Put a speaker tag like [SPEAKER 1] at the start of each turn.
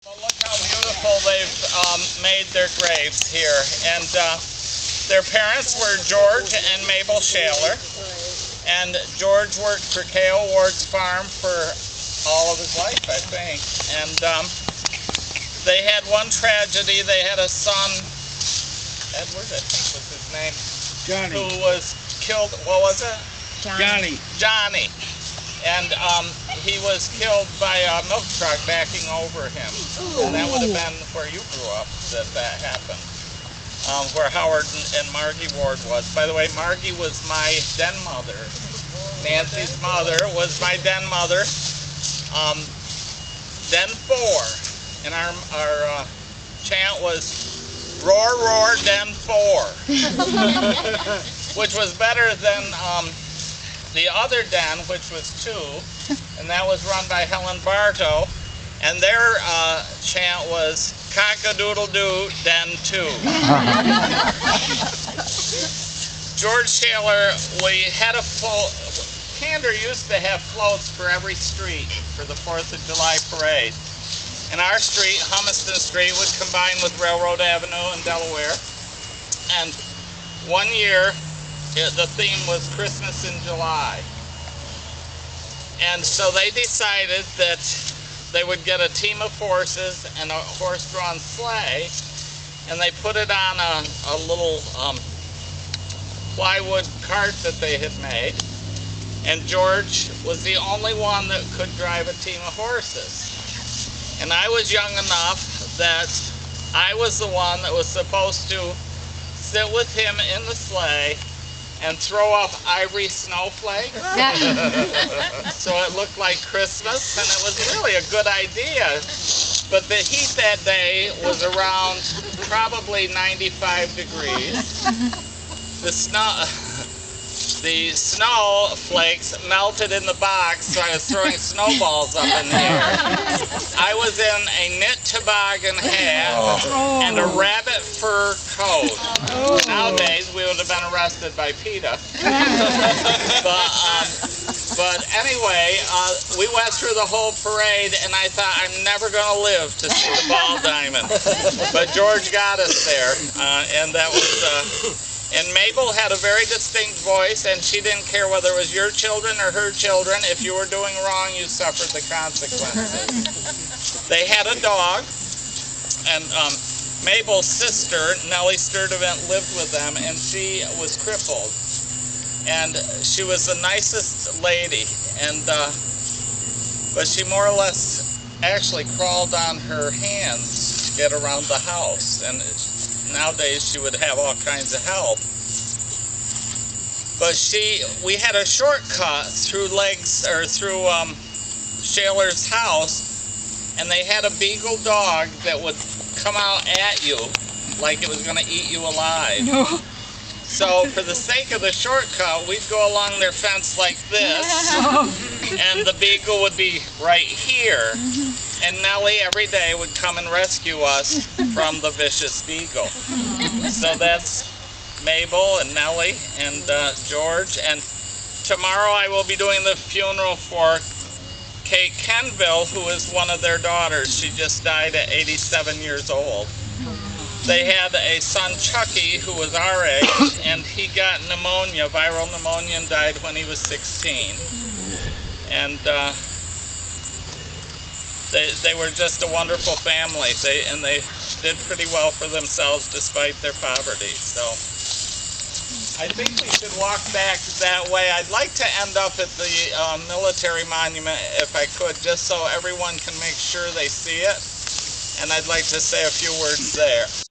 [SPEAKER 1] Well, look how beautiful they've made their graves here. And their parents were George and Mabel Shaler. And George worked for K.O. Ward's farm for all of his life, I think. And they had one tragedy. They had a son, Edward, I think was his name,
[SPEAKER 2] Johnny.
[SPEAKER 1] who was killed. What was it?
[SPEAKER 2] Johnny.
[SPEAKER 1] Johnny. And he was killed by a milk truck backing over him. And that would have been where you grew up that happened. Where Howard and Margie Ward was. By the way, Margie was my den mother. Nancy's mother was my den mother. Den 4. And our chant was roar, roar, den 4. Which was better than the other den, which was 2, and that was run by Helen Bartow, and their chant was cock-a-doodle-doo, den 2. George Shaler, we had a float. Kander used to have floats for every street for the 4th of July parade. And our street, Humiston Street, would combine with Railroad Avenue in Delaware. And one year, the theme was Christmas in July. And so they decided that they would get a team of horses and a horse-drawn sleigh, and they put it on a little plywood cart that they had made. And George was the only one that could drive a team of horses. And I was young enough that I was the one that was supposed to sit with him in the sleigh and throw up ivory snowflakes. So it looked like Christmas, and it was really a good idea. But the heat that day was around probably 95 degrees. The snowflakes melted in the box, so I was throwing snowballs up in the air. I was in a knit toboggan hat and a rabbit fur coat. Nowadays, we would have been arrested by PETA. But anyway, we went through the whole parade, and I thought, I'm never going to live to see the ball diamond. But George got us there, and that was... And Mabel had a very distinct voice, and she didn't care whether it was your children or her children. If you were doing wrong, you suffered the consequences. They had a dog, and Mabel's sister, Nellie Sturdivant, lived with them, and she was crippled. And she was the nicest lady, and but she more or less actually crawled on her hands to get around the house. And nowadays she would have all kinds of help. But we had a shortcut through Shaler's house, and they had a beagle dog that would come out at you like it was going to eat you alive. No. So for the sake of the shortcut, we'd go along their fence like this, and the beagle would be right here. And Nellie every day would come and rescue us from the vicious beagle. So that's Mabel and Nellie and George. And tomorrow I will be doing the funeral for Kate Kenville, who is one of their daughters. She just died at 87 years old. They had a son, Chucky, who was our age, and he got pneumonia, viral pneumonia, and died when he was 16. And they were just a wonderful family, and they did pretty well for themselves despite their poverty. So I think we should walk back that way. I'd like to end up at the military monument if I could, just so everyone can make sure they see it. And I'd like to say a few words there.